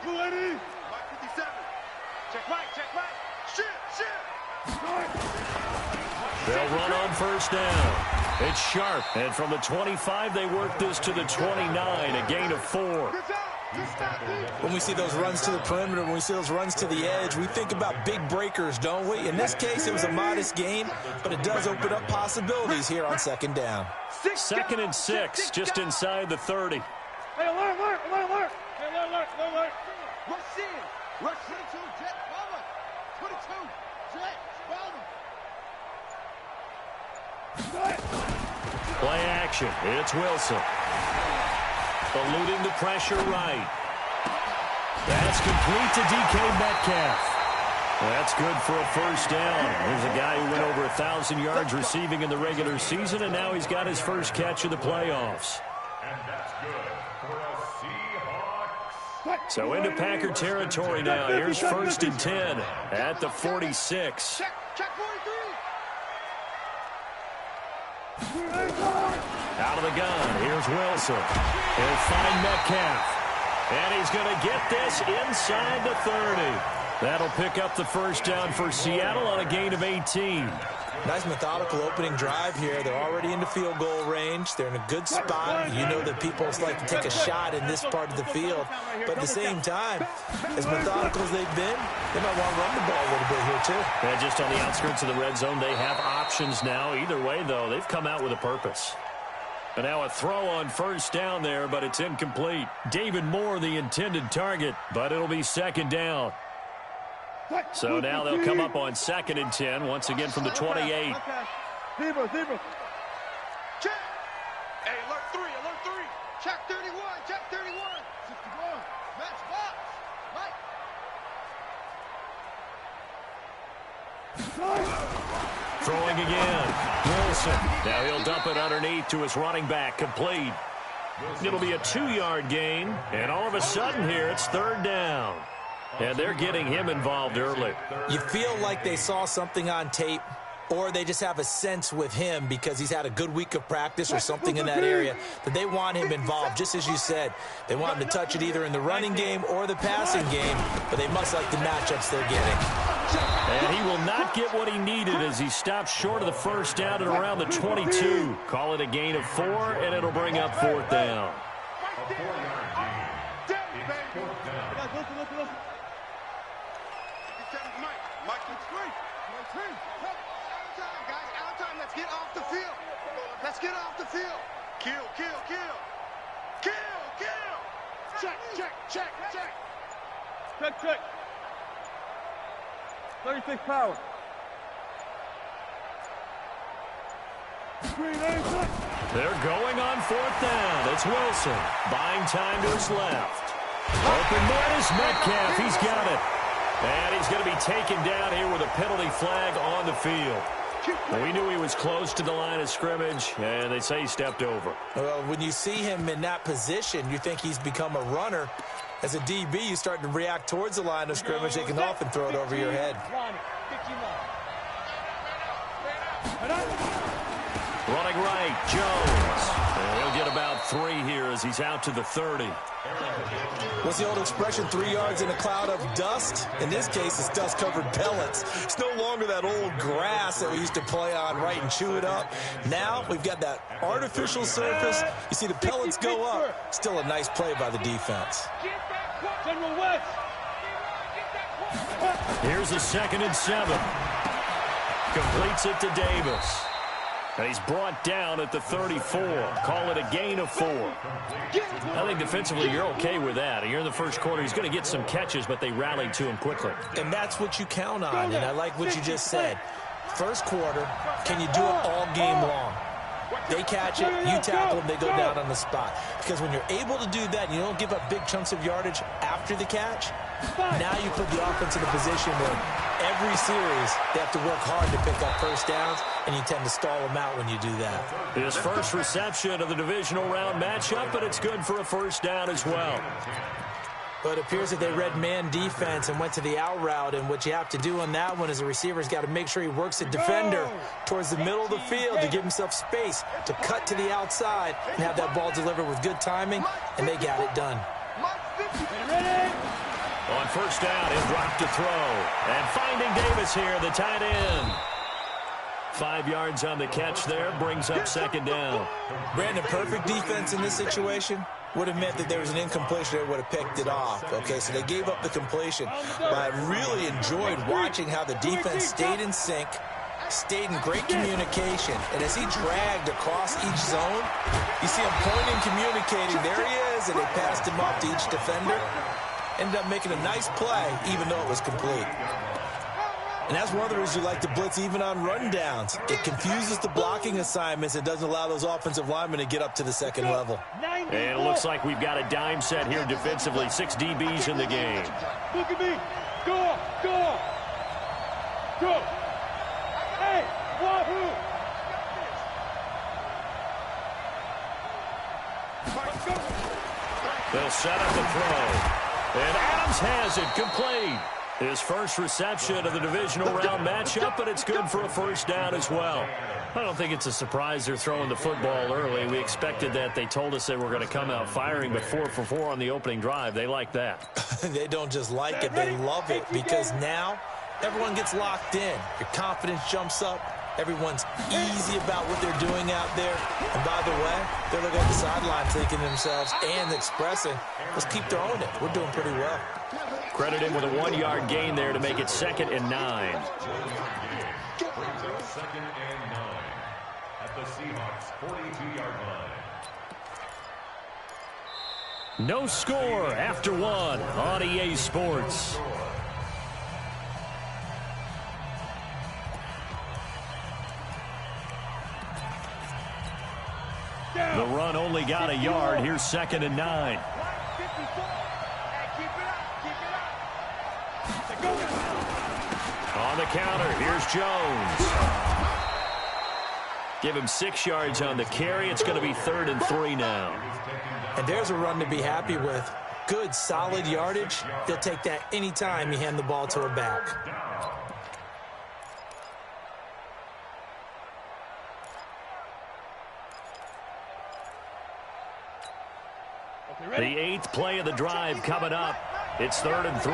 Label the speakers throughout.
Speaker 1: Ready. Mike 57. Check right. Shit.
Speaker 2: They'll run on first down. It's Sharp, and from the 25, they work this to the 29, a gain of 4.
Speaker 3: When we see those runs to the perimeter, when we see those runs to the edge, we think about big breakers, don't we? In this case, it was a modest gain, but it does open up possibilities here on second down.
Speaker 2: 2nd and 6, just inside the 30.
Speaker 1: Hey, alert. Hey, alert. Rush in. Rush 22, jet, follow. 22, jet, follow.
Speaker 2: Play action. It's Wilson. Eluding the pressure right. That's complete to DK Metcalf. That's good for a first down. There's a guy who went over 1,000 yards receiving in the regular season, and now he's got his first catch of the playoffs.
Speaker 1: And that's good for a Seahawks.
Speaker 2: So into Packer territory now. Here's 1st and 10 at the 46.
Speaker 1: Check 43.
Speaker 2: Out of the gun, here's Wilson. He'll find Metcalf. And he's going to get this inside the 30. That'll pick up the first down for Seattle on a gain of 18.
Speaker 3: Nice methodical opening drive here. They're already into field goal range. They're in a good spot. You know that people like to take a shot in this part of the field. But at the same time, as methodical as they've been, they might want to run the ball a little bit here too.
Speaker 2: And just on the outskirts of the red zone, they have options now. Either way, though, they've come out with a purpose. And now a throw on first down there, but it's incomplete. David Moore, the intended target, but it'll be 2nd down. So now they'll come up on 2nd and 10, once again from the 28.
Speaker 1: Zebra. Check. Hey, alert 3. Check 31. 61. Match box. Right.
Speaker 2: Throwing again. Wilson. Now he'll dump it underneath to his running back. Complete. It'll be a 2-yard gain. And all of a sudden here, it's 3rd down. And they're getting him involved early.
Speaker 3: You feel like they saw something on tape, or they just have a sense with him because he's had a good week of practice or something in that area that they want him involved, just as you said. They want him to touch it either in the running game or the passing game, but they must like the matchups they're getting.
Speaker 2: And he will not get what he needed as he stops short of the first down at around the 22. Call it a gain of 4, and it'll bring up 4th down.
Speaker 1: Mike, it's great. Out of time. Let's get off the field. Kill. Check. 36 power.
Speaker 2: They're going on 4th down. It's Wilson. Buying time to his left. Open man is Metcalf. He's got it. And he's going to be taken down here with a penalty flag on the field. We knew he was close to the line of scrimmage, and they say he stepped over.
Speaker 3: Well, when you see him in that position, you think he's become a runner. As a DB, you start to react towards the line of scrimmage. They can often throw it over your head.
Speaker 2: Running right, Jones. And he'll get about 3 here as he's out to the 30.
Speaker 3: What's the old expression, 3 yards in a cloud of dust? In this case, it's dust-covered pellets. It's no longer that old grass that we used to play on, right, and chew it up. Now we've got that artificial surface. You see the pellets go up. Still a nice play by the defense.
Speaker 2: Here's a 2nd and 7. Completes it to Davis. And he's brought down at the 34. Call it a gain of 4. I think defensively you're okay with that. Here in the first quarter, he's going to get some catches, but they rallied to him quickly.
Speaker 3: And that's what you count on, and I like what you just said. First quarter, can you do it all game long? They catch it, you tackle them, they go down on the spot. Because when you're able to do that, and you don't give up big chunks of yardage after the catch, now you put the offense in a position where every series they have to work hard to pick up first downs, and you tend to stall them out when you do that.
Speaker 2: His first reception of the divisional round matchup, but it's good for a first down as well.
Speaker 3: But it appears that they read man defense and went to the out route, and what you have to do on that one is the receiver's got to make sure he works the defender towards the middle of the field to give himself space to cut to the outside and have that ball delivered with good timing, and they got it done.
Speaker 2: On first down, he'll drop to throw. And finding Davis here, the tight end. 5 yards on the catch there, brings up second down.
Speaker 3: Brandon, perfect defense in this situation would have meant that there was an incompletion that would have picked it off. Okay, so they gave up the completion. But I really enjoyed watching how the defense stayed in sync, stayed in great communication. And as he dragged across each zone, you see him pointing, communicating. There he is, and they passed him off to each defender. Ended up making a nice play, even though it was complete. And that's one of the reasons you like to blitz even on rundowns. It confuses the blocking assignments. It doesn't allow those offensive linemen to get up to the second level.
Speaker 2: And it looks like we've got a dime set here defensively. 6 DBs in the game.
Speaker 1: Look at me. Go, go, go. Hey, wahoo.
Speaker 2: They'll set up the throw. And Adams has it complete. His first reception of the divisional round matchup, but it's good for a first down as well. I don't think it's a surprise they're throwing the football early. We expected that. They told us they were going to come out firing, but 4 for 4 on the opening drive. They like that.
Speaker 3: They don't just like it, they love it, because now everyone gets locked in. Your confidence jumps up. Everyone's easy about what they're doing out there. And by the way, they're looking at the sideline thinking to themselves and expressing, let's keep throwing it. We're doing pretty well.
Speaker 2: Credit him with a 1-yard gain there to make it 2nd and 9.
Speaker 4: 2nd and 9 at the Seahawks 42-yard line.
Speaker 2: No score after 1 on EA Sports. The run only got a yard. Here's 2nd and 9. On the counter, here's Jones. Give him 6 yards on the carry. It's going to be 3rd and 3 now.
Speaker 3: And there's a run to be happy with. Good, solid yardage. They'll take that anytime you hand the ball to a back.
Speaker 2: The 8th play of the drive coming up. It's 3rd and 3.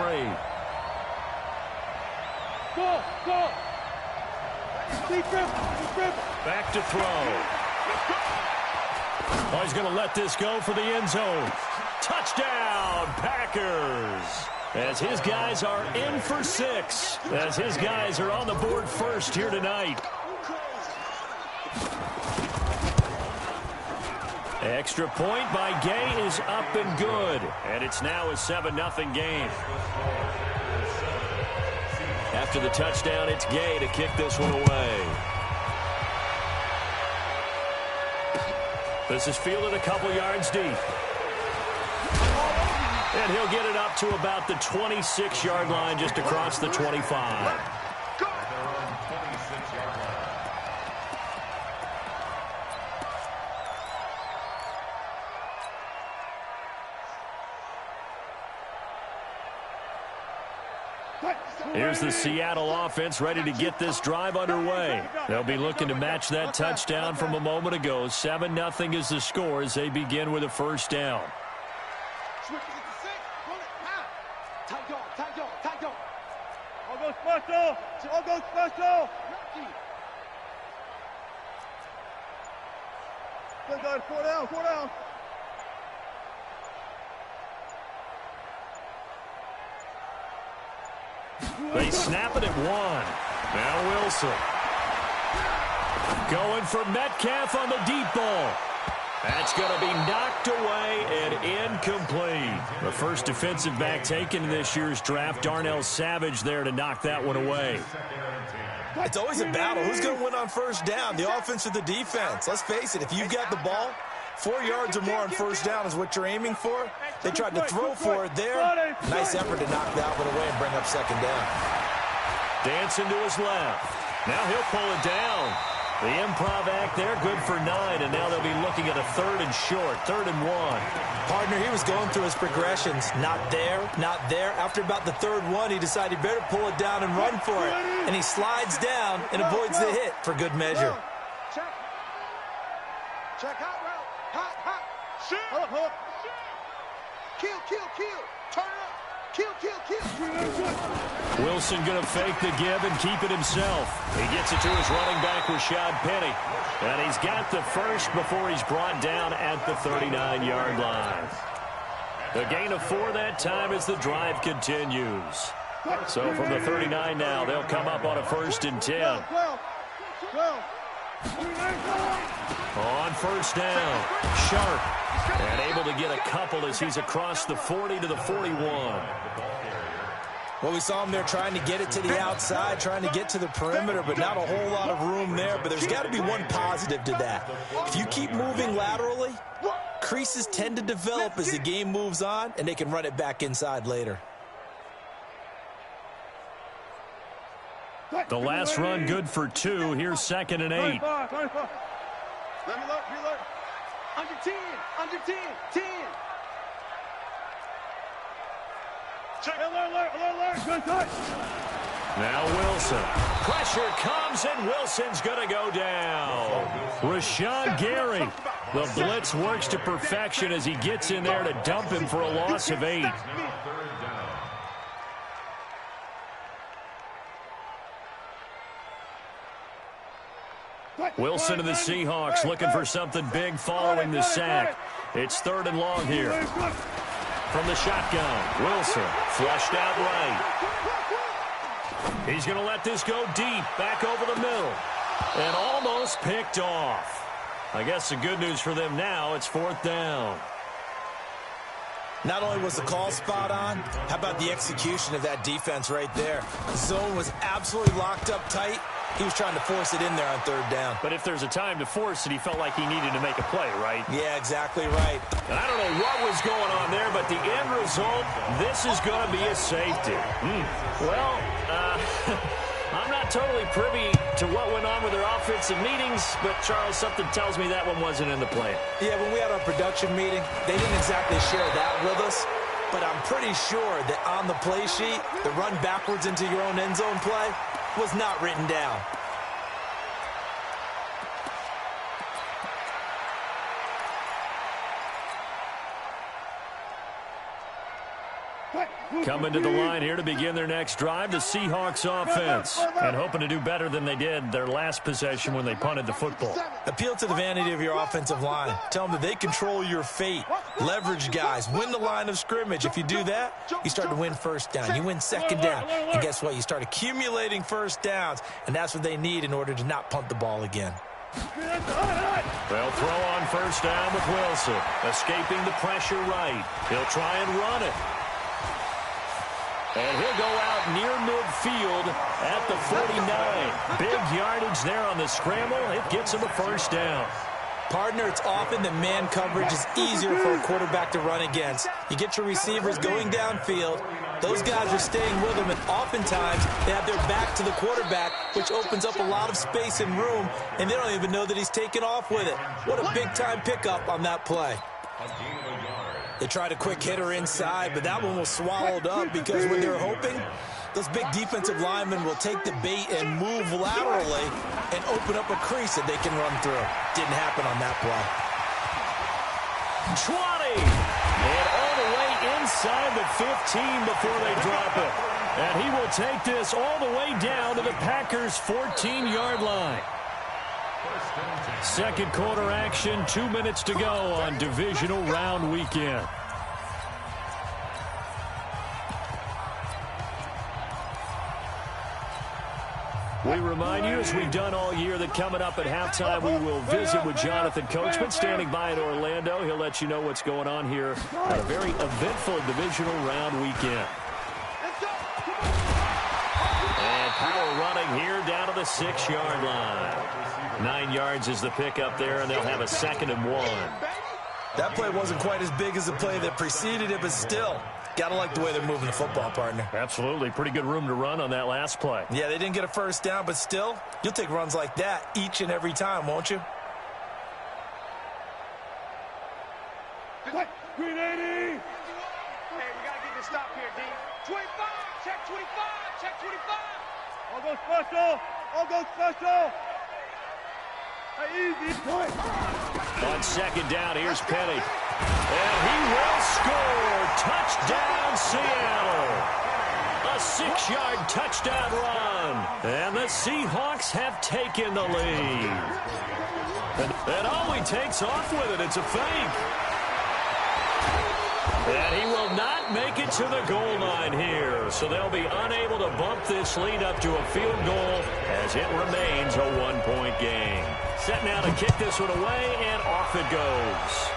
Speaker 1: Go, go.
Speaker 2: Back to throw. Oh, he's going to let this go for the end zone. Touchdown, Packers. As his guys are in for 6. As his guys are on the board first here tonight. Extra point by Gay is up and good. And it's now a 7-0 game. After the touchdown, it's Gay to kick this one away. This is fielded a couple yards deep. And he'll get it up to about the 26-yard line, just across the 25. Here's the Seattle offense ready to get this drive underway. They'll be looking to match that touchdown from a moment ago. 7-0 is the score as they begin with a first down.
Speaker 1: I'll go special. I'll go special. Good guys, 4 down, 4 down.
Speaker 2: They snap it at 1. Now Wilson. Going for Metcalf on the deep ball. That's going to be knocked away and incomplete. The first defensive back taken in this year's draft, Darnell Savage, there to knock that one away.
Speaker 3: It's always a battle. Who's going to win on first down, the offense or the defense? Let's face it, if you've got the ball, 4 yards or more on first down is what you're aiming for. They tried to throw for it there. Nice effort to knock that one away and bring up second down.
Speaker 2: Dancing to his left. Now he'll pull it down. The improv act there, good for 9, and now they'll be looking at a 3rd and short, 3rd and 1.
Speaker 3: Partner, he was going through his progressions. Not there, not there. After about the 3rd one, he decided he better pull it down and run for it. And he slides down and avoids the hit for good measure.
Speaker 1: Check. Check out route. Hot. Shoot. Kill. Turn up.
Speaker 2: Wilson going to fake the give and keep it himself. He gets it to his running back, Rashad Penny. And he's got the first before he's brought down at the 39-yard line. The gain of 4 that time as the drive continues. So from the 39 now, they'll come up on a 1st and 10. On 1st down, Sharp. And able to get a couple as he's across the 40 to the 41.
Speaker 3: Well, we saw him there trying to get it to the outside, trying to get to the perimeter, but not a whole lot of room there. But there's got to be one positive to that. If you keep moving laterally, creases tend to develop as the game moves on, and they can run it back inside later.
Speaker 2: The last run good for 2. Here's 2nd and 8.
Speaker 1: Under 10, under 10, 10.
Speaker 2: Now Wilson. Pressure comes, and Wilson's going to go down. Rashawn Gary. The blitz works to perfection as he gets in there to dump him for a loss of 8. Wilson and the Seahawks looking for something big following the sack. It's 3rd and long here. From the shotgun, Wilson flushed out right. He's going to let this go deep, back over the middle. And almost picked off. I guess the good news for them now, it's 4th down.
Speaker 3: Not only was the call spot on, how about the execution of that defense right there? The zone was absolutely locked up tight. He was trying to force it in there on 3rd down.
Speaker 2: But if there's a time to force it, he felt like he needed to make a play, right?
Speaker 3: Yeah, exactly right.
Speaker 2: And I don't know what was going on there, but the end result, this is going to be a safety. Well, I'm not totally privy to what went on with their offensive meetings, but, Charles, something tells me that one wasn't in the plan.
Speaker 3: Yeah, when we had our production meeting, they didn't exactly share that with us, but I'm pretty sure that on the play sheet, the run backwards into your own end zone play was not written down.
Speaker 2: Coming to the line here to begin their next drive, the Seahawks offense. And hoping to do better than they did their last possession when they punted the football.
Speaker 3: Appeal to the vanity of your offensive line. Tell them that they control your fate. Leverage guys. Win the line of scrimmage. If you do that, you start to win 1st down. You win 2nd down. And guess what? You start accumulating 1st downs. And that's what they need in order to not punt the ball again.
Speaker 2: They'll throw on 1st down with Wilson. Escaping the pressure right. He'll try and run it. And he'll go out near midfield at the 49. Big yardage there on the scramble. It gets him a 1st down.
Speaker 3: Partner, it's often that man coverage is easier for a quarterback to run against. You get your receivers going downfield. Those guys are staying with him, and oftentimes they have their back to the quarterback, which opens up a lot of space and room, and they don't even know that he's taken off with it. What a big-time pickup on that play. They tried a quick hitter inside, but that one was swallowed up because when they're hoping, those big defensive linemen will take the bait and move laterally and open up a crease that they can run through. Didn't happen on that play.
Speaker 2: 20! And all the way inside the 15 before they drop it. And he will take this all the way down to the Packers' 14-yard line. 2nd quarter action, 2 minutes to go on divisional round weekend. We remind you, as we've done all year, that coming up at halftime, we will visit with Jonathan Coachman standing by in Orlando. He'll let you know what's going on here on a very eventful divisional round weekend. And power running here down to the 6-yard line. 9 yards is the pickup there, and they'll have a 2nd and 1.
Speaker 3: That play wasn't quite as big as the play that preceded it, but still, gotta like the way they're moving the football, partner.
Speaker 2: Absolutely. Pretty good room to run on that last play.
Speaker 3: Yeah, they didn't get a 1st down, but still, you'll take runs like that each and every time, won't you?
Speaker 1: Green 80! Hey, we gotta get this stop here, D. 25! Check 25! Check 25! All go special! All go special! Hey, easy!
Speaker 2: On second down, here's Penny. And he will score. Touchdown, Seattle. A 6-yard touchdown run. And the Seahawks have taken the lead. And oh, he takes off with it. It's a fake. And he will not make it to the goal line here. So they'll be unable to bump this lead up to a field goal as it remains a 1-point game. Set now to kick this one away, and off it goes.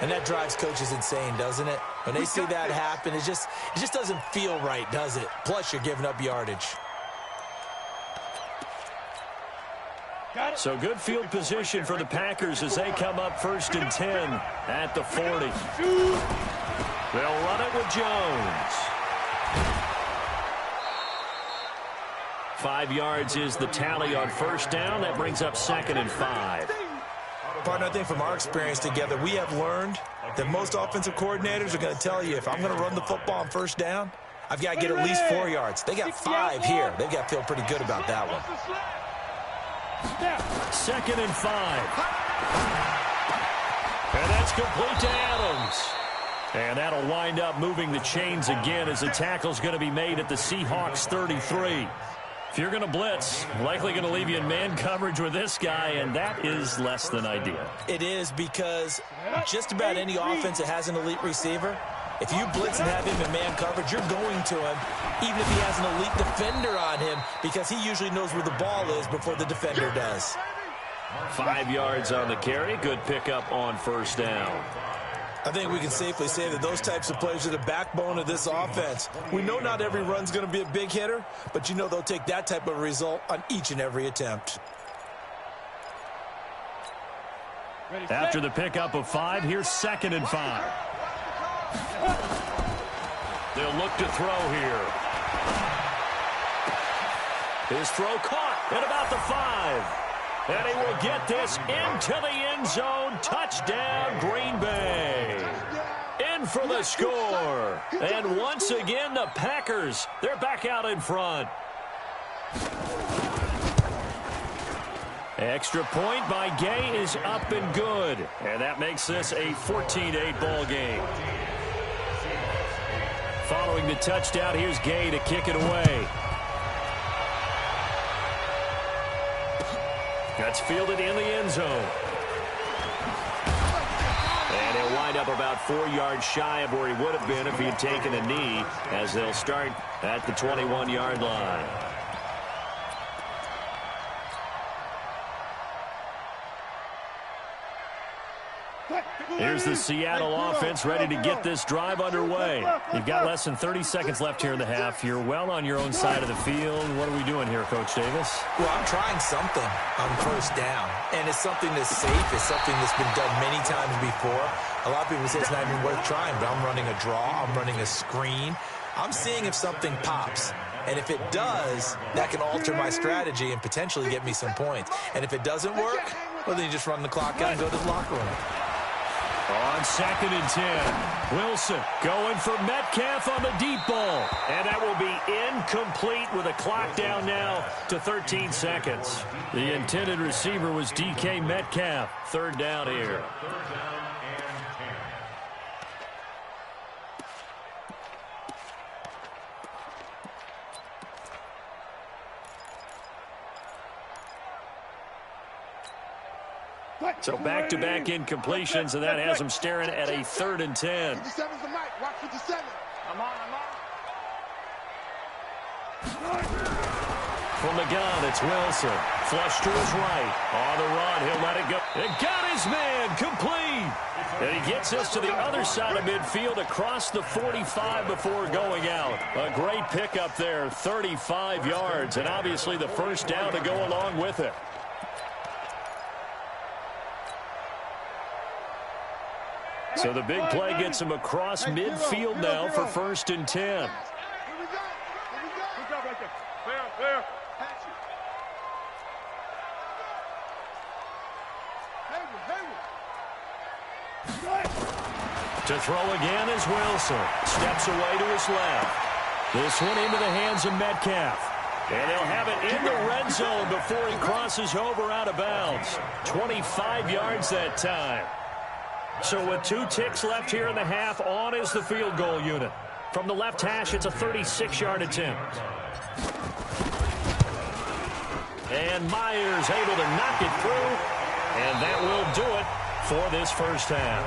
Speaker 3: And that drives coaches insane, doesn't it? When they see that happen, it just doesn't feel right, does it? Plus, you're giving up yardage.
Speaker 2: So good field position for the Packers as they come up 1st and 10 at the 40. They'll run it with Jones. 5 yards is the tally on 1st down. That brings up 2nd and 5.
Speaker 3: Partner, I think from our experience together, we have learned that most offensive coordinators are going to tell you, if I'm going to run the football on 1st down, I've got to get at least 4 yards. They got 5 here. They've got to feel pretty good about that one.
Speaker 2: 2nd and 5. And that's complete to Adams. And that'll wind up moving the chains again as the tackle's going to be made at the Seahawks 33. If you're going to blitz, likely going to leave you in man coverage with this guy, and that is less than ideal.
Speaker 3: It is, because just about any offense that has an elite receiver, if you blitz and have him in man coverage, you're going to him, even if he has an elite defender on him, because he usually knows where the ball is before the defender does.
Speaker 2: 5 yards on the carry. Good pickup on 1st down.
Speaker 3: I think we can safely say that those types of plays are the backbone of this offense. We know not every run's going to be a big hitter, but you know they'll take that type of result on each and every attempt.
Speaker 2: After the pickup of 5, here's 2nd and 5. They'll look to throw here. His throw caught at about the 5. And he will get this into the end zone. Touchdown, Green Bay. In for the score. And once again, the Packers, they're back out in front. Extra point by Gay is up and good. And that makes this a 14-8 ball game. Following the touchdown, here's Gay to kick it away. That's fielded in the end zone. And he'll wind up about 4 yards shy of where he would have been if he had taken a knee, as they'll start at the 21-yard line. Here's the Seattle offense ready to get this drive underway. You've got less than 30 seconds left here in the half. You're well on your own side of the field. What are we doing here, Coach Davis?
Speaker 3: Well, I'm trying something on 1st down, and it's something that's safe. It's something that's been done many times before. A lot of people say it's not even worth trying, but I'm running a draw. I'm running a screen. I'm seeing if something pops. And if it does, that can alter my strategy and potentially get me some points. And if it doesn't work, well, then you just run the clock out and go to the locker room.
Speaker 2: On 2nd and 10, Wilson going for Metcalf on the deep ball. And that will be incomplete with a clock down now to 13 seconds. The intended receiver was DK Metcalf. 3rd down here. So back-to-back incompletions, and that has them staring at a 3rd and 10.
Speaker 1: 57's the mic. Watch 57. I'm on.
Speaker 2: From the gun, it's Wilson. Flush to his right. On the run, he'll let it go. And got his man complete. And he gets us to the other side of midfield across the 45 before going out. A great pickup there, 35 yards, and obviously the 1st down to go along with it. So the big play gets him across midfield now for 1st and 10.
Speaker 1: Here we go. Good job right there. Clear.
Speaker 2: To throw again is Wilson. Steps away to his left. This one into the hands of Metcalf. And they'll have it in the red zone before he crosses over out of bounds. 25 yards that time. So with 2 ticks left here in the half, on is the field goal unit. From the left hash, it's a 36-yard attempt. And Myers able to knock it through. And that will do it for this first half.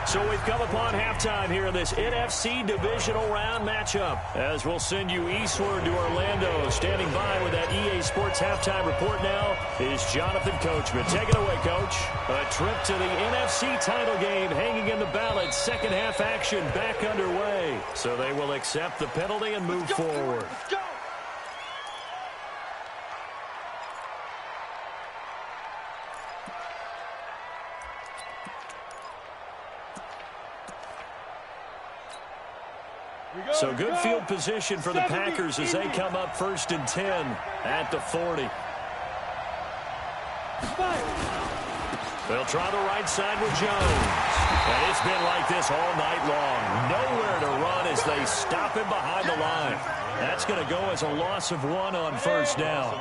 Speaker 2: So we've come upon halftime here in this NFC divisional round matchup. As we'll send you eastward to Orlando. Standing by with that EA Sports halftime report now is Jonathan Coachman. Take it away, Coach. A trip to the NFC title game hanging in the balance. Second half action back underway. So they will accept the penalty and move forward.
Speaker 1: Let's go.
Speaker 2: So good field position for the Packers as they come up 1st and 10 at the 40. They'll try the right side with Jones. And it's been like this all night long. Nowhere to run as they stop him behind the line. That's going to go as a loss of 1 on 1st down.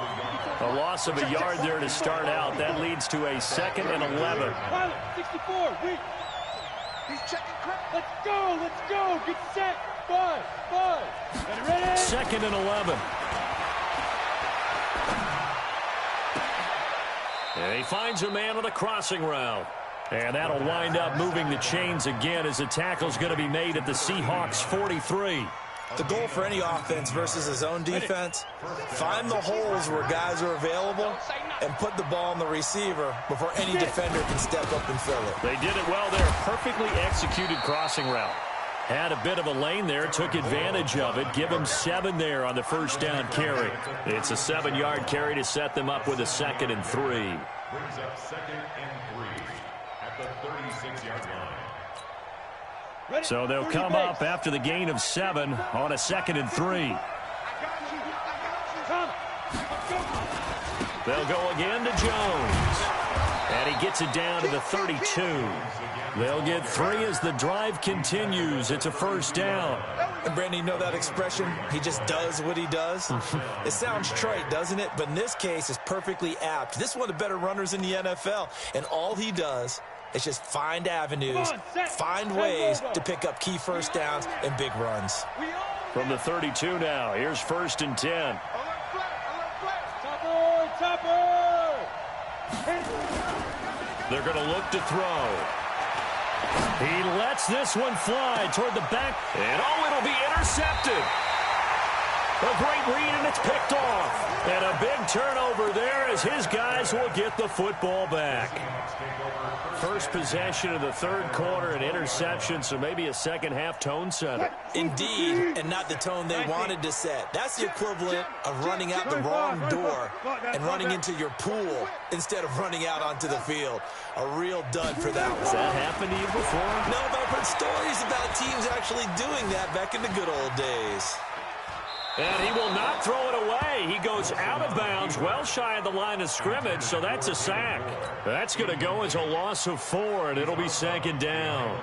Speaker 2: A loss of a yard there to start out. That leads to a 2nd and 11.
Speaker 1: 64, weak. He's checking crap. Let's go, let's go. Get set. 5. Ready?
Speaker 2: 2nd and 11. And he finds a man on a crossing route. And that'll wind up moving the chains again as the tackle's going to be made at the Seahawks 43.
Speaker 3: The goal for any offense versus his own defense, find the holes where guys are available and put the ball on the receiver before any defender can step up and fill it.
Speaker 2: They did it well there. Perfectly executed crossing route. Had a bit of a lane there, took advantage of it. Give him 7 there on the 1st down carry. It's a 7-yard carry to set them up with a 2nd and 3.
Speaker 4: Brings up 2nd and 3 at the 36-yard line.
Speaker 2: So they'll come up after the gain of 7 on a 2nd and 3. They'll go again to Jones. And he gets it down to the 32. They'll get 3 as the drive continues. It's a 1st down.
Speaker 3: And Brandon, you know that expression? He just does what he does? It sounds trite, doesn't it? But in this case, it's perfectly apt. This is one of the better runners in the NFL. And all he does is just find avenues, find ways to pick up key 1st downs and big runs.
Speaker 2: From the 32 now, here's 1st and 10.
Speaker 1: Topper!
Speaker 2: They're going to look to throw. He lets this one fly toward the back. And, it'll be intercepted. A great read, and it's picked off. And a big turnover there as his guys will get the football back. First possession of the 3rd quarter, an interception, so maybe a second-half tone setter.
Speaker 3: Indeed, and not the tone they wanted to set. That's the equivalent of running out the wrong door and running into your pool instead of running out onto the field. A real dud for that one.
Speaker 2: Has that happened to you before?
Speaker 3: No, but I've heard stories about teams actually doing that back in the good old days.
Speaker 2: And he will not throw it away. He goes out of bounds, well shy of the line of scrimmage, so that's a sack. That's going to go as a loss of 4, and it'll be 2nd down.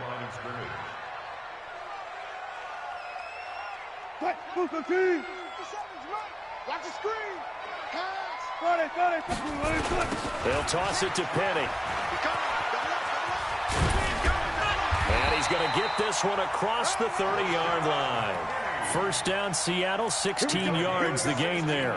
Speaker 1: Watch the screen.
Speaker 2: They'll toss it to Penny. And he's going to get this one across the 30-yard line. 1st down, Seattle, 16 yards the gain there.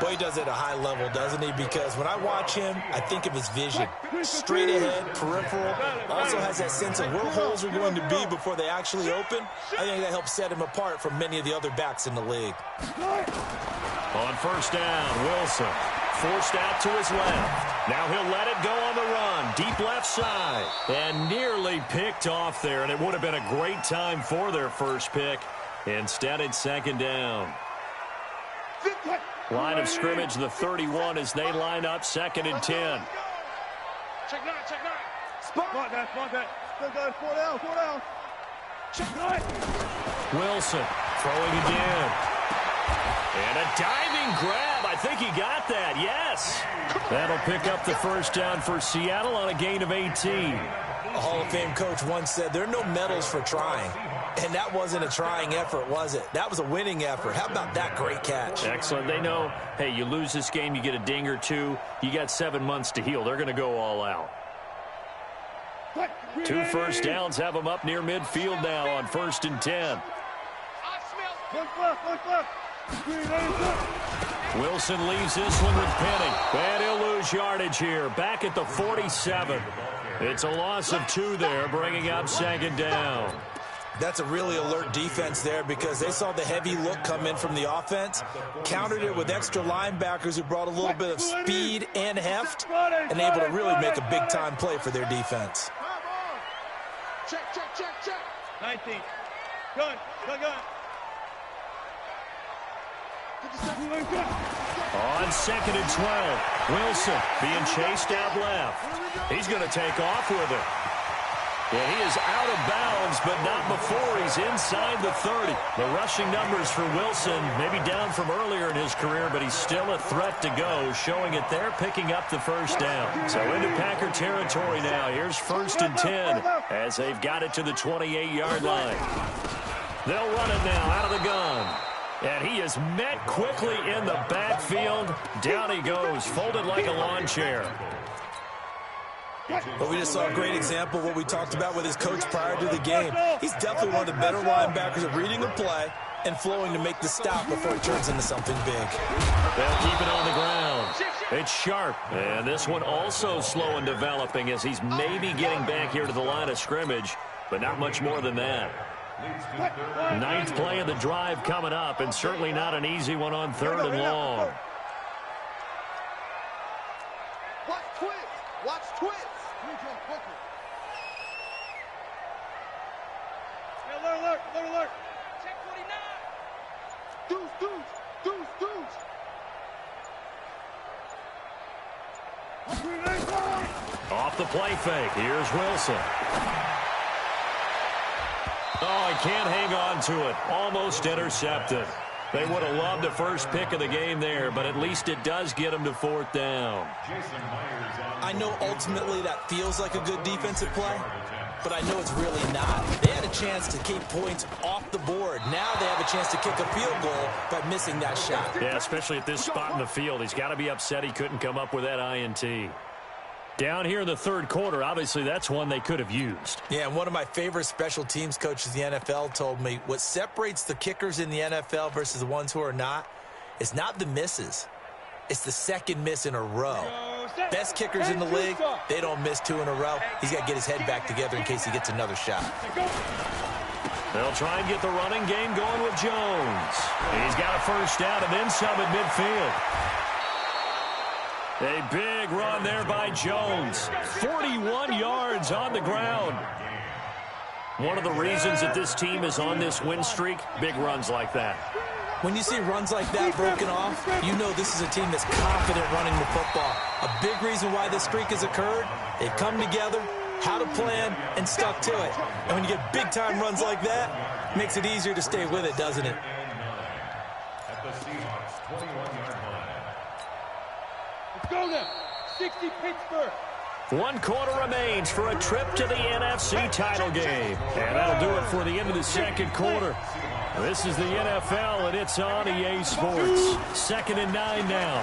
Speaker 3: Boy, he does it at a high level, doesn't he? Because when I watch him, I think of his vision. Straight ahead, peripheral. Also has that sense of where holes are going to be before they actually open. I think that helps set him apart from many of the other backs in the league.
Speaker 2: On 1st down, Wilson forced out to his left. Now he'll let it go on the run. Deep left side. And nearly picked off there, and it would have been a great time for their first pick. Instead, it's 2nd down. Line of scrimmage, the 31 as they line up 2nd and 10.
Speaker 1: Check 9. Spot that. Still going 4 down. Check 9.
Speaker 2: Wilson throwing again. And a diving Clean grab. I think he got that. Yes. That'll pick up the first down for Seattle on a gain of 18.
Speaker 3: A Hall of Fame coach once said there are no medals for trying. And that wasn't a trying effort, was it? That was a winning effort. How about that great catch?
Speaker 2: Excellent. They know, hey, you lose this game, you get a ding or two. You got 7 months to heal. They're going to go all out. 2 first downs have them up near midfield now on 1st and 10. Wilson leaves this one with Penny. And he'll lose yardage here. Back at the 47. It's a loss of 2 there, bringing up 2nd down.
Speaker 3: That's a really alert defense there because they saw the heavy look come in from the offense, countered it with extra linebackers who brought a little bit of speed and heft, and able to really make a big-time play for their defense.
Speaker 1: Check, check, check, check.
Speaker 5: 19. Gun.
Speaker 2: On 2nd and 12, Wilson being chased out left. He's going to take off with it. Yeah, he is out of bounds, but not before he's inside the 30. The rushing numbers for Wilson maybe down from earlier in his career, but he's still a threat to go, showing it there, picking up the first down. So into Packer territory now. Here's 1st and 10 as they've got it to the 28-yard line. They'll run it now out of the gun. And he is met quickly in the backfield. Down he goes, folded like a lawn chair.
Speaker 3: But we just saw a great example of what we talked about with his coach prior to the game. He's definitely one of the better linebackers at reading the play and flowing to make the stop before it turns into something big.
Speaker 2: They'll keep it on the ground. It's Sharp. And this one also slow in developing as he's maybe getting back here to the line of scrimmage, but not much more than that. 9th play of the drive coming up, and certainly not an easy one on 3rd and long.
Speaker 1: Watch twist. Watch twist. Alert. Check 49. Deuce.
Speaker 2: Off the play fake. Here's Wilson. Oh, he can't hang on to it. Almost intercepted. They would have loved the first pick of the game there, but at least it does get them to 4th down.
Speaker 3: I know ultimately that feels like a good defensive play, but I know it's really not. They had a chance to keep points off the board. Now they have a chance to kick a field goal by missing that shot.
Speaker 2: Yeah, especially at this spot in the field. He's got to be upset he couldn't come up with that INT. Down here in the 3rd quarter, obviously that's one they could have used.
Speaker 3: Yeah, and one of my favorite special teams coaches in the NFL told me what separates the kickers in the NFL versus the ones who are not is not the misses. It's the second miss in a row. Best kickers in the league, they don't miss 2 in a row. He's got to get his head back together in case he gets another shot.
Speaker 2: They'll try and get the running game going with Jones. He's got a first down and then some at midfield. A big run there by Jones. 41 yards on the ground. One of the reasons that this team is on this win streak, big runs like that.
Speaker 3: When you see runs like that broken off, you know this is a team that's confident running the football. A big reason why this streak has occurred, they've come together, how to plan, and stuck to it. And when you get big-time runs like that, it makes it easier to stay with it, doesn't it?
Speaker 4: At the Seahawks 21-yard line.
Speaker 5: Let's go now. 60 Pittsburgh.
Speaker 2: 1 quarter remains for a trip to the NFC title game. And that'll do it for the end of the 2nd quarter. This is the NFL, and it's on EA Sports. 2nd and 9 now.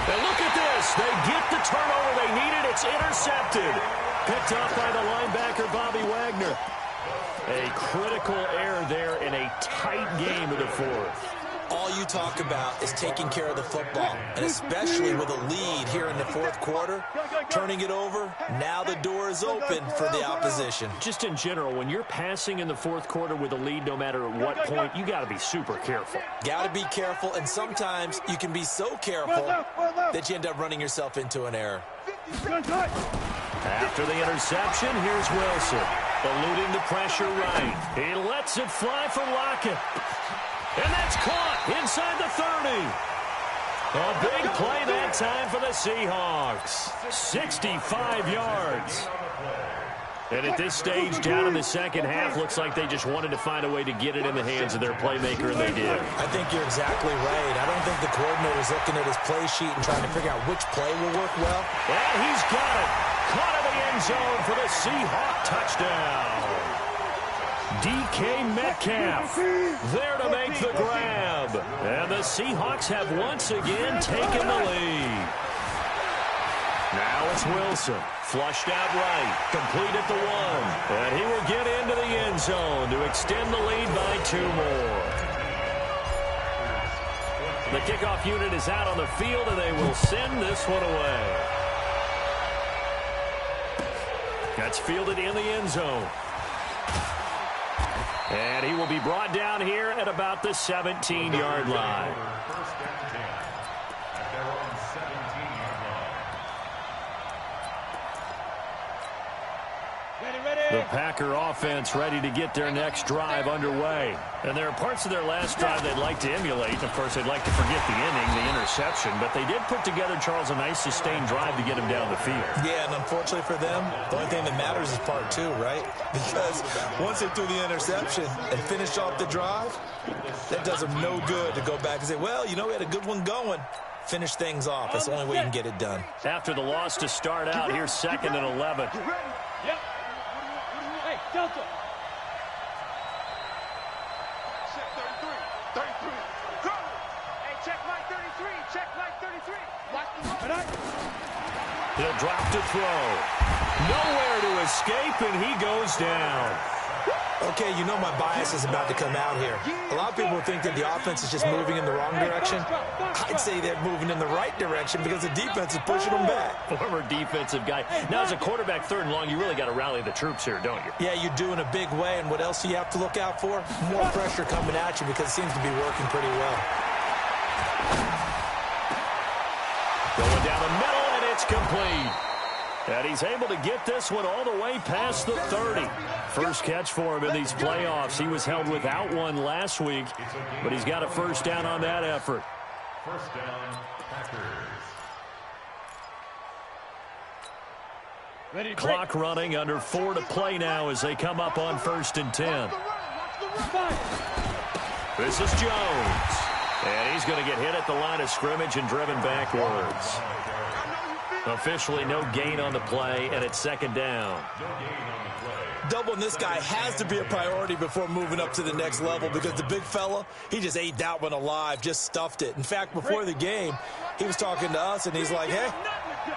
Speaker 2: And look at this. They get the turnover they needed. It's intercepted. Picked up by the linebacker, Bobby Wagner. A critical error there in a tight game of the 4th.
Speaker 3: All you talk about is taking care of the football, and especially with a lead here in the 4th quarter, turning it over, now the door is open for the opposition.
Speaker 2: Just in general, when you're passing in the 4th quarter with a lead, no matter at what point, you got to be super careful.
Speaker 3: Got to be careful, and sometimes you can be so careful that you end up running yourself into an error.
Speaker 2: After the interception, here's Wilson, eluding the pressure right. He lets it fly for Lockett. And that's caught inside the 30. A big play that time for the Seahawks. 65 yards. And at this stage, down in the second half, looks like they just wanted to find a way to get it in the hands of their playmaker, and they did.
Speaker 3: I think you're exactly right. I don't think the coordinator's looking at his play sheet and trying to figure out which play will work well.
Speaker 2: And he's got it. Caught in the end zone for the Seahawk touchdown. DK Metcalf there to make the grab. And the Seahawks have once again taken the lead. Now it's Wilson. Flushed out right. Complete at the 1. And he will get into the end zone to extend the lead by 2 more. The kickoff unit is out on the field, and they will send this one away. That's fielded in the end zone. And he will be brought down here at about the 17-yard line.
Speaker 4: First down 10 at their own 17-yard line.
Speaker 2: The Packer offense ready to get their next drive underway. And there are parts of their last drive they'd like to emulate. Of course, they'd like to forget the inning, the interception. But they did put together, Charles, a nice sustained drive to get him down the field.
Speaker 3: Yeah, and unfortunately for them, the only thing that matters is part 2, right? Because once they threw the interception and finished off the drive, that does them no good to go back and say, well, you know, we had a good one going. Finish things off. That's the only way you can get it done.
Speaker 2: After the loss to start out, here's 2nd and 11.
Speaker 5: Yep. Hey, Delta.
Speaker 1: Check 33. 33. Go. Hey, check Mike 33. Check Mike 33. Watch the run.
Speaker 2: He'll drop to throw. Nowhere to escape, and he goes down.
Speaker 3: Okay, you know my bias is about to come out here. A lot of people think that the offense is just moving in the wrong direction. I'd say they're moving in the right direction because the defense is pushing them back.
Speaker 2: Former defensive guy. Now, as a quarterback 3rd and long, you really got to rally the troops here, don't you?
Speaker 3: Yeah, you do in a big way, and what else do you have to look out for? More pressure coming at you because it seems to be working pretty well.
Speaker 2: Going down the middle, and it's complete. And he's able to get this one all the way past the 30. First catch for him in these playoffs. He was held without one last week, but he's got a first down on that effort.
Speaker 4: First down, Packers.
Speaker 5: Ready,
Speaker 2: Clock running, under 4 to play now as they come up on 1st and 10. This is Jones. And he's going to get hit at the line of scrimmage and driven backwards. Officially no gain on the play, and it's 2nd down.
Speaker 3: Doubling this guy has to be a priority before moving up to the next level because the big fella, he just ate that one alive, just stuffed it. In fact, before the game, he was talking to us, and he's like, hey,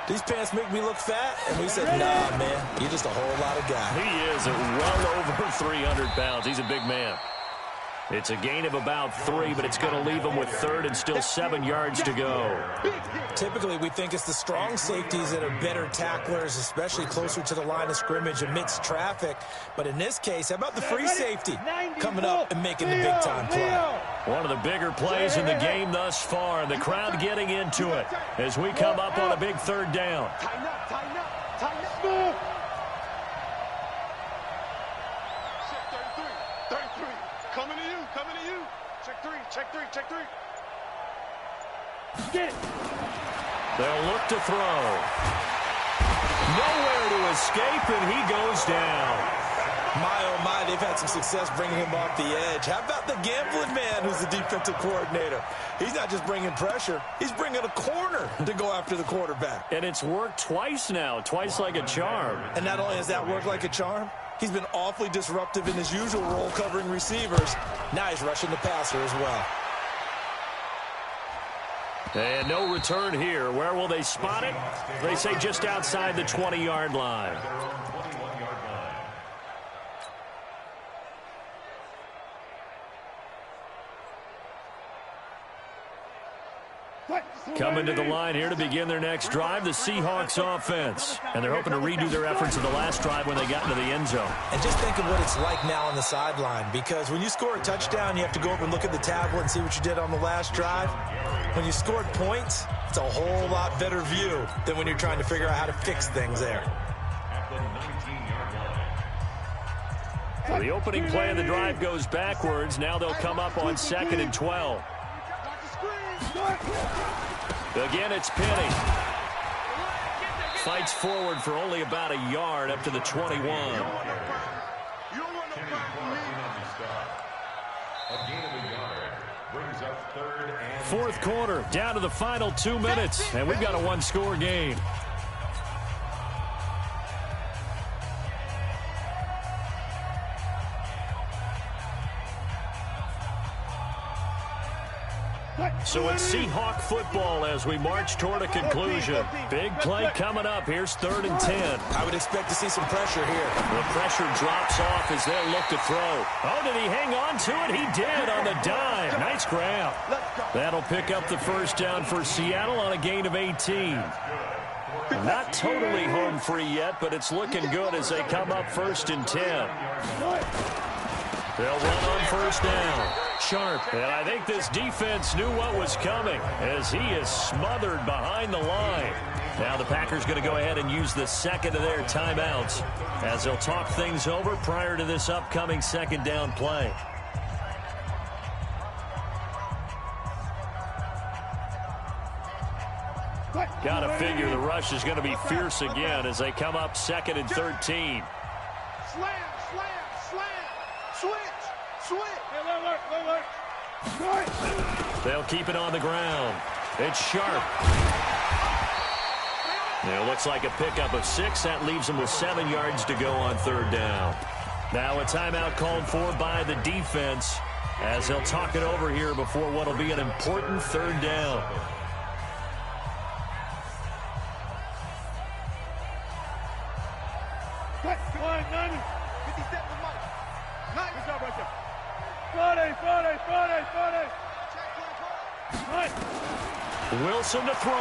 Speaker 3: these pants make me look fat. And we said, nah, man, you're just a whole lot of guy.
Speaker 2: He is well over 300 pounds. He's a big man. It's a gain of about 3, but it's going to leave him with 3rd and still 7 yards to go.
Speaker 3: Typically, we think it's the strong safeties that are better tacklers, especially closer to the line of scrimmage amidst traffic. But in this case, how about the free safety coming up and making the big-time play?
Speaker 2: One of the bigger plays in the game thus far, and the crowd getting into it as we come up on a big 3rd down.
Speaker 1: Tighten up, tighten up, tighten up. Check 33. 33. Coming to you, coming to you. Check 3, check 3, check 3.
Speaker 5: Get it.
Speaker 2: They'll look to throw. Nowhere to escape, and he goes down.
Speaker 3: My, oh my, they've had some success bringing him off the edge. How about the gambling man who's the defensive coordinator? He's not just bringing pressure. He's bringing a corner to go after the quarterback.
Speaker 2: And it's worked twice now, twice like a charm.
Speaker 3: And not only has that worked like a charm, he's been awfully disruptive in his usual role covering receivers. Now he's rushing the passer as well.
Speaker 2: And no return here. Where will they spot it? They say just outside the 20-yard line. Coming to the line here to begin their next drive, the Seahawks offense. And they're hoping to redo their efforts of the last drive when they got into the end zone.
Speaker 3: And just think of what it's like now on the sideline, because when you score a touchdown, you have to go up and look at the tablet and see what you did on the last drive. When you scored points, it's a whole lot better view than when you're trying to figure out how to fix things there.
Speaker 2: So the opening play of the drive goes backwards. Now they'll come up on 2nd and 12. Again, it's Penny. fights forward for only about a yard up to the 21.
Speaker 1: You don't want no problem.
Speaker 4: A gain of a yard brings up 3rd and
Speaker 2: 4th quarter, down to the final 2 minutes, and we've got a one-score game. So it's Seahawk football as we march toward a conclusion. Big play coming up. Here's 3rd and 10.
Speaker 3: I would expect to see some pressure here.
Speaker 2: The pressure drops off as they'll look to throw. Oh, did he hang on to it? He did on the dime. Nice grab. That'll pick up the first down for Seattle on a gain of 18. Not totally home free yet, but it's looking good as they come up 1st and 10. They'll run on 1st down. Sharp. And I think this defense knew what was coming as he is smothered behind the line. Now the Packers going to go ahead and use the 2nd of their timeouts as they'll talk things over prior to this upcoming 2nd down play. Got to figure the rush is going to be fierce again as they come up 2nd and 13.
Speaker 1: Slam, slam, slam. Switch, switch.
Speaker 2: They'll keep it on the ground. It's Sharp. It looks like a pickup of 6. That leaves them with 7 yards to go on 3rd down. Now a timeout called for by the defense as they'll talk it over here before what will be an important 3rd down.
Speaker 5: Come on, 90.
Speaker 1: 50 steps of Mike. Nice.
Speaker 5: Good job right there. Friday.
Speaker 1: Check,
Speaker 2: Wilson to throw.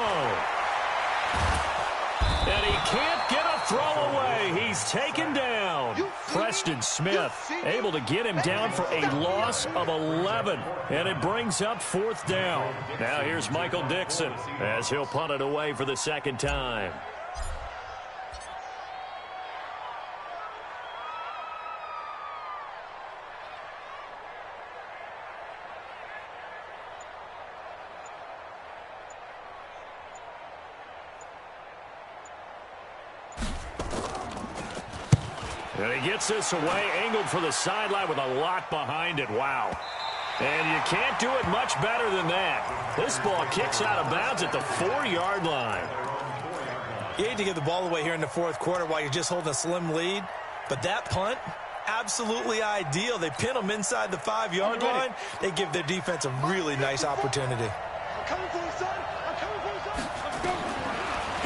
Speaker 2: And he can't get a throw away. He's taken down. Preston Smith able to get him down for a loss of 11. And it brings up 4th down. Now here's Michael Dixon as he'll punt it away for the 2nd time. And he gets this away, angled for the sideline with a lot behind it. Wow. And you can't do it much better than that. This ball kicks out of bounds at the 4-yard line.
Speaker 3: You hate to give the ball away here in the 4th quarter while you're just holding a slim lead. But that punt, absolutely ideal. They pin them inside the 5-yard line. They give their defense a really nice opportunity.
Speaker 1: I'm coming for you, son. I'm coming for you, son. Let's go.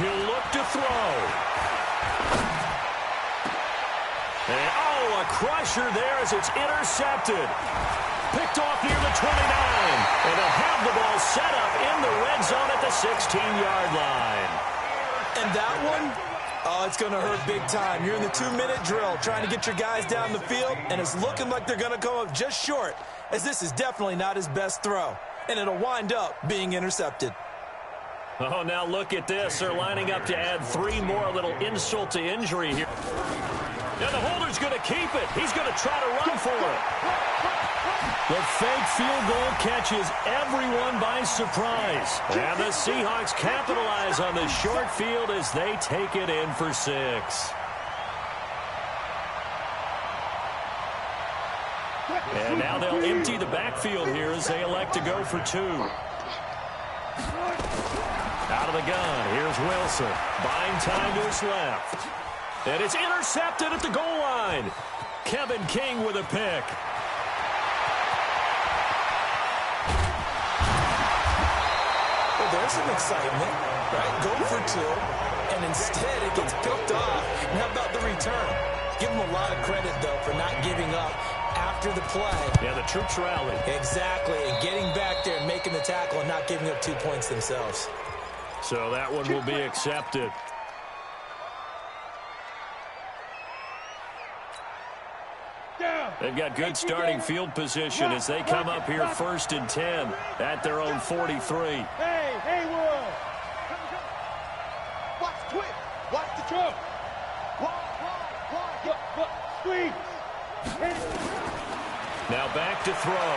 Speaker 2: He'll look to throw. And, oh, a crusher there as it's intercepted. Picked off near the 29. And they'll have the ball set up in the red zone at the 16-yard line.
Speaker 3: And that one, oh, it's going to hurt big time. You're in the 2-minute drill trying to get your guys down the field, and it's looking like they're going to come up just short, as this is definitely not his best throw. And it'll wind up being intercepted.
Speaker 2: Oh, now look at this. They're lining up to add 3 more, a little insult to injury here. Now the holder's going to keep it. He's going to try to run for it. The fake field goal catches everyone by surprise. And the Seahawks capitalize on the short field as they take it in for 6. And now they'll empty the backfield here as they elect to go for 2. Out of the gun, here's Wilson. Buying time to his left. And it's intercepted at the goal line. Kevin King with a pick.
Speaker 3: Well, there's some excitement, right? Go for 2, and instead it gets picked off. And how about the return? Give them a lot of credit, though, for not giving up after the play.
Speaker 2: Yeah, the troops rally.
Speaker 3: Exactly, and getting back there and making the tackle and not giving up 2 points themselves.
Speaker 2: So that one will be accepted. They've got good starting field position as they come up here 1st and 10 at their own 43.
Speaker 5: Hey, Will.
Speaker 1: Watch the twist. Watch the
Speaker 5: Go.
Speaker 1: Wide.
Speaker 5: Squeeze.
Speaker 2: Now back to throw.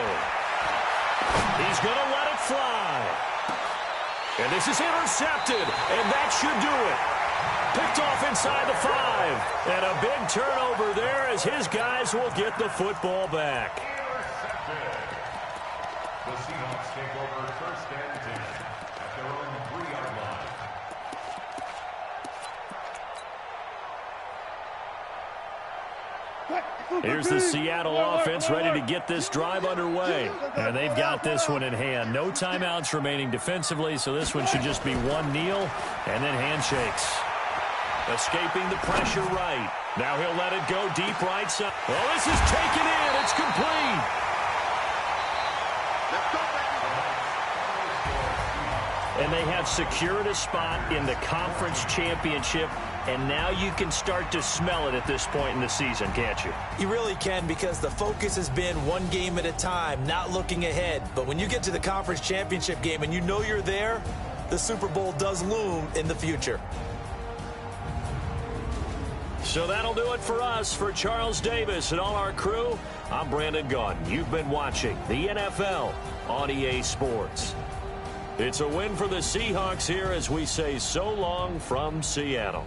Speaker 2: He's going to let it fly. And this is intercepted, and that should do it. Picked off inside the 5. And a big turnover there as his guys will get the football back.
Speaker 4: The Seahawks take over first and 10 at their own 3-yard line.
Speaker 2: Here's the Seattle offense ready to get this drive underway. And they've got this one in hand. No timeouts remaining defensively, so this one should just be one kneel and then handshakes. Escaping the pressure right. Now he'll let it go deep right side. Well, this is taken in. It's complete. And they have secured a spot in the conference championship. And now you can start to smell it at this point in the season, can't you?
Speaker 3: You really can, because the focus has been one game at a time, not looking ahead. But when you get to the conference championship game and you know you're there, the Super Bowl does loom in the future.
Speaker 2: So that'll do it for us. For Charles Davis and all our crew, I'm Brandon Gaudin. You've been watching the NFL on EA Sports. It's a win for the Seahawks here as we say so long from Seattle.